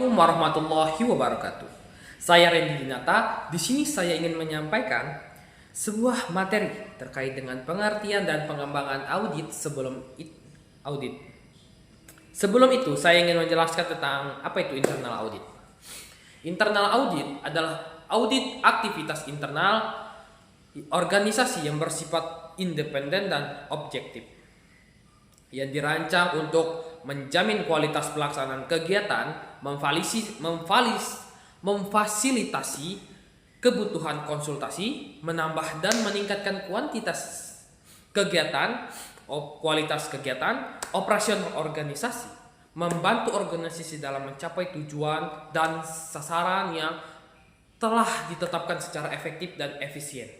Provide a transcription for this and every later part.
Assalamualaikum warahmatullahi wabarakatuh. Saya Randy Dinata. Di sini saya ingin menyampaikan sebuah materi terkait dengan pengertian dan pengembangan audit audit. Sebelum itu, saya ingin menjelaskan tentang apa itu internal audit. Internal audit adalah audit aktivitas internal organisasi yang bersifat independen dan objektif, yang dirancang untuk menjamin kualitas pelaksanaan kegiatan, memfasilitasi kebutuhan konsultasi, menambah dan meningkatkan kuantitas kegiatan, kualitas kegiatan, operasional organisasi, membantu organisasi dalam mencapai tujuan dan sasaran yang telah ditetapkan secara efektif dan efisien.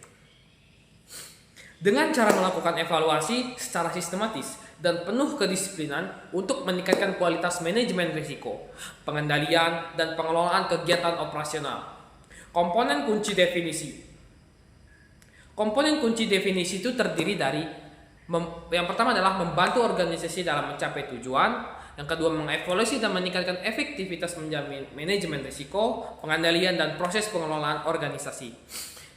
Dengan cara melakukan evaluasi secara sistematis dan penuh kedisiplinan untuk meningkatkan kualitas manajemen risiko, pengendalian, dan pengelolaan kegiatan operasional. Komponen kunci definisi. Komponen kunci definisi itu terdiri dari yang pertama adalah membantu organisasi dalam mencapai tujuan, yang kedua mengevaluasi dan meningkatkan efektivitas manajemen risiko, pengendalian, dan proses pengelolaan organisasi.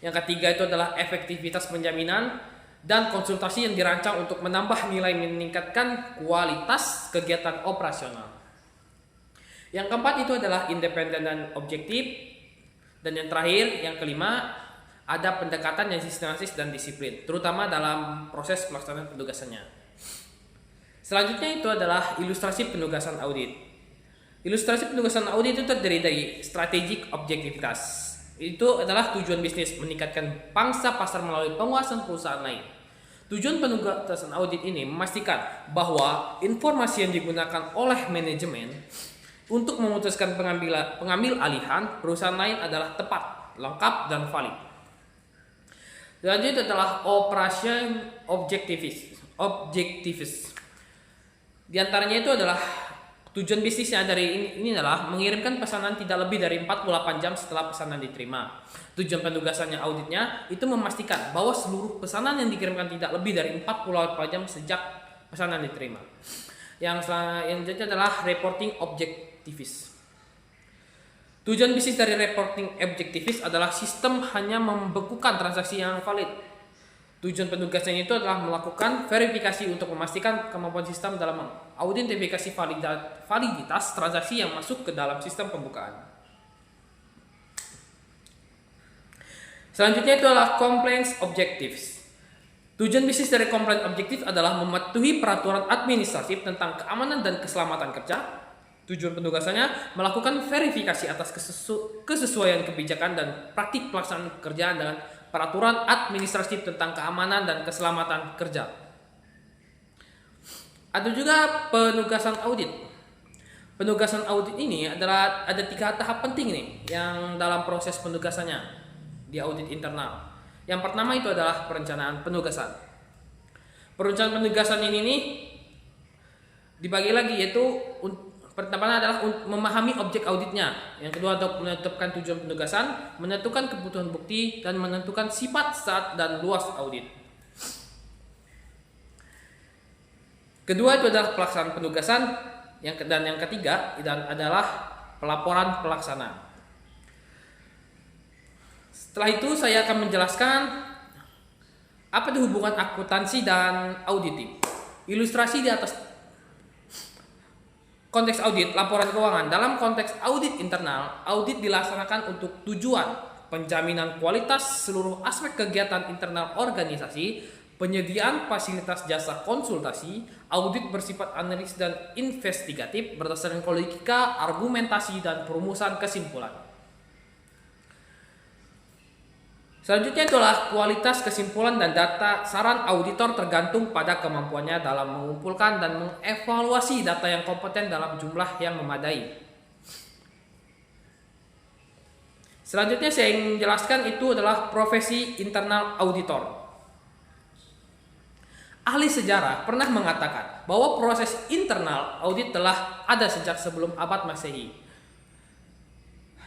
Yang ketiga itu adalah efektivitas penjaminan dan konsultasi yang dirancang untuk menambah nilai meningkatkan kualitas kegiatan operasional. Yang keempat itu adalah independen dan objektif. Dan yang terakhir, yang kelima, ada pendekatan yang sistematis dan disiplin, terutama dalam proses pelaksanaan penugasannya. Selanjutnya itu adalah ilustrasi penugasan audit. Ilustrasi penugasan audit itu terdiri dari strategic objektivitas. Itu adalah tujuan bisnis meningkatkan pangsa pasar melalui penguasaan perusahaan lain. Tujuan penugasan audit ini memastikan bahwa informasi yang digunakan oleh manajemen untuk memutuskan pengambil alihan perusahaan lain adalah tepat, lengkap, dan valid. Selanjutnya adalah operation objectives. Di antaranya itu adalah tujuan bisnisnya dari ini adalah mengirimkan pesanan tidak lebih dari 48 jam setelah pesanan diterima. Tujuan penugasannya auditnya itu memastikan bahwa seluruh pesanan yang dikirimkan tidak lebih dari 48 jam sejak pesanan diterima. Yang selanjutnya adalah reporting objectives. Tujuan bisnis dari reporting objectives adalah sistem hanya membekukan transaksi yang valid. Tujuan penugasannya itu adalah melakukan verifikasi untuk memastikan kemampuan sistem dalam autentifikasi validitas transaksi yang masuk ke dalam sistem pembukaan. Selanjutnya itu adalah compliance objectives. Tujuan bisnis dari compliance objective adalah mematuhi peraturan administratif tentang keamanan dan keselamatan kerja. Tujuan penugasannya melakukan verifikasi atas kesesuaian kebijakan dan praktik pelaksanaan pekerjaan dengan peraturan administratif tentang keamanan dan keselamatan kerja. Ada juga penugasan audit. Penugasan audit ini adalah ada 3 tahap penting nih yang dalam proses penugasannya di audit internal. Yang pertama itu adalah perencanaan penugasan. Perencanaan penugasan ini nih dibagi lagi, yaitu pertama adalah memahami objek auditnya. Yang kedua untuk menentukan tujuan penugasan, menentukan kebutuhan bukti, dan menentukan sifat, saat, dan luas audit. Kedua itu adalah pelaksanaan penugasan, dan yang ketiga adalah pelaporan pelaksana. Setelah itu saya akan menjelaskan apa itu hubungan akuntansi dan auditing. Ilustrasi di atas konteks audit laporan keuangan. Dalam konteks audit internal, audit dilaksanakan untuk tujuan penjaminan kualitas seluruh aspek kegiatan internal organisasi, penyediaan fasilitas jasa konsultasi. Audit bersifat analitis dan investigatif berdasarkan logika, argumentasi, dan perumusan kesimpulan. Selanjutnya itulah kualitas kesimpulan dan data. Saran auditor tergantung pada kemampuannya dalam mengumpulkan dan mengevaluasi data yang kompeten dalam jumlah yang memadai. Selanjutnya saya ingin menjelaskan itu adalah profesi internal auditor. Ahli sejarah pernah mengatakan bahwa proses internal audit telah ada sejak sebelum abad Masehi.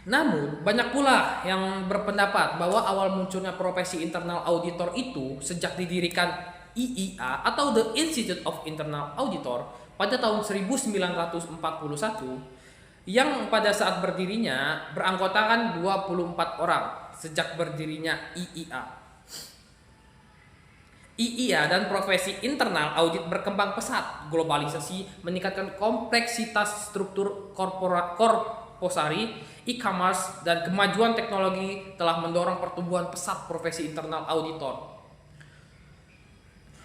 Namun, banyak pula yang berpendapat bahwa awal munculnya profesi internal auditor itu sejak didirikan IIA atau The Institute of Internal Auditor pada tahun 1941 yang pada saat berdirinya beranggotakan 24 orang sejak berdirinya IIA. IIA dan profesi internal audit berkembang pesat. Globalisasi meningkatkan kompleksitas struktur korporasi, e-commerce, dan kemajuan teknologi telah mendorong pertumbuhan pesat profesi internal auditor.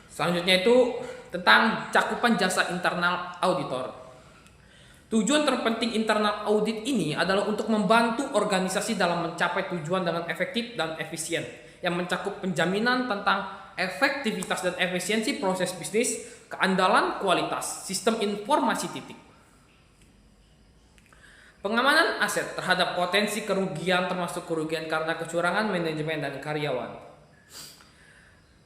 Selanjutnya itu tentang cakupan jasa internal auditor. Tujuan terpenting internal audit ini adalah untuk membantu organisasi dalam mencapai tujuan dengan efektif dan efisien, yang mencakup penjaminan tentang efektivitas dan efisiensi proses bisnis, keandalan kualitas, sistem informasi titik. Pengamanan aset terhadap potensi kerugian termasuk kerugian karena kecurangan manajemen dan karyawan.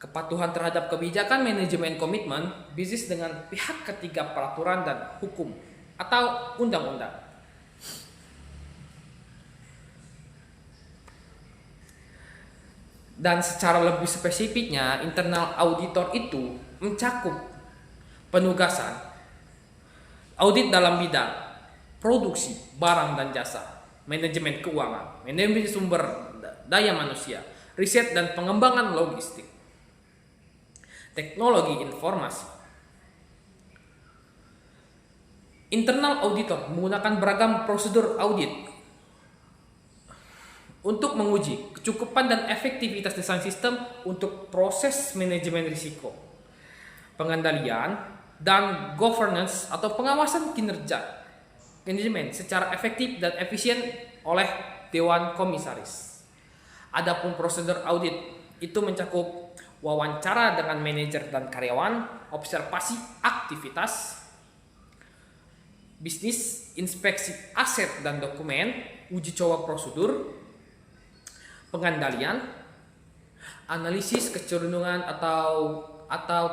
Kepatuhan terhadap kebijakan manajemen komitmen bisnis dengan pihak ketiga peraturan dan hukum atau undang-undang. Dan secara lebih spesifiknya, internal auditor itu mencakup penugasan audit dalam bidang produksi barang dan jasa, manajemen keuangan, manajemen sumber daya manusia, riset dan pengembangan logistik, teknologi informasi. Internal auditor menggunakan beragam prosedur audit untuk menguji kecukupan dan efektivitas desain sistem untuk proses manajemen risiko, pengendalian, dan governance atau pengawasan kinerja manajemen secara efektif dan efisien oleh Dewan Komisaris. Adapun prosedur audit itu mencakup wawancara dengan manajer dan karyawan, observasi aktivitas bisnis, inspeksi aset dan dokumen, uji coba prosedur, pengendalian, analisis kecenderungan atau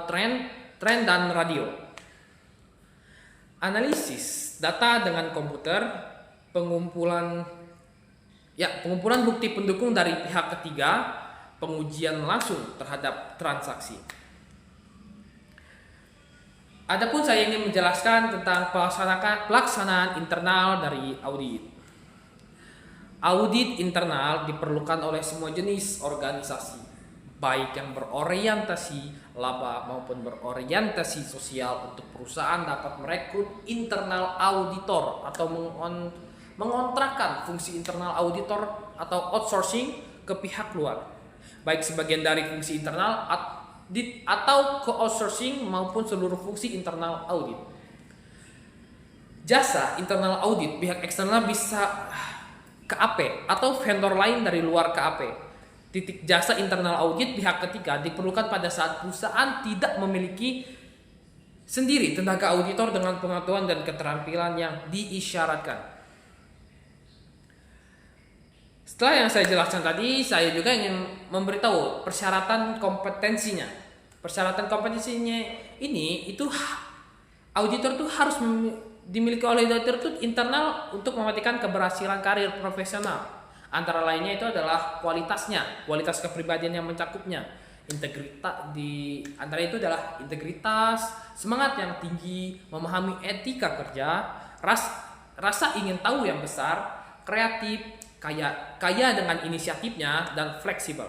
tren dan radio, analisis data dengan komputer, pengumpulan bukti pendukung dari pihak ketiga, pengujian langsung terhadap transaksi. Adapun saya ingin menjelaskan tentang pelaksanaan internal dari audit. Audit internal diperlukan oleh semua jenis organisasi, baik yang berorientasi laba maupun berorientasi sosial. Untuk perusahaan dapat merekrut internal auditor atau mengontrakkan fungsi internal auditor atau outsourcing ke pihak luar, baik sebagian dari fungsi internal atau ke outsourcing maupun seluruh fungsi internal audit. Jasa internal audit pihak eksternal bisa KAP atau vendor lain dari luar KAP. Titik jasa internal audit pihak ketiga diperlukan pada saat perusahaan tidak memiliki sendiri tenaga auditor dengan pengetahuan dan keterampilan yang diisyaratkan. Setelah yang saya jelaskan tadi, saya juga ingin memberitahu persyaratan kompetensinya. Persyaratan kompetensinya ini itu auditor tuh harus dimiliki oleh auditor itu internal untuk mematikan keberhasilan karir profesional. Antara lainnya itu adalah kualitasnya, kualitas kepribadian yang mencakupnya. Antara itu adalah integritas, semangat yang tinggi, memahami etika kerja, rasa ingin tahu yang besar, kreatif, kaya dengan inisiatifnya, dan fleksibel.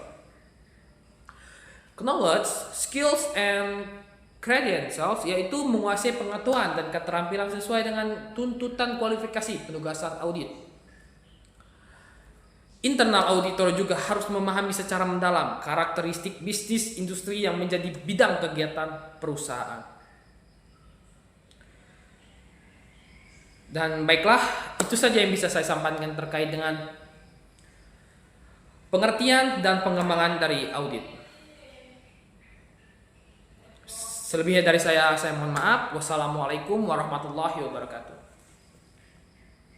Knowledge, skills, and credentials yaitu menguasai pengetahuan dan keterampilan sesuai dengan tuntutan kualifikasi penugasan audit. Internal auditor juga harus memahami secara mendalam karakteristik bisnis industri yang menjadi bidang kegiatan perusahaan. Dan baiklah, itu saja yang bisa saya sampaikan terkait dengan pengertian dan pengembangan dari audit. Selebihnya dari saya mohon maaf. Wassalamualaikum warahmatullahi wabarakatuh.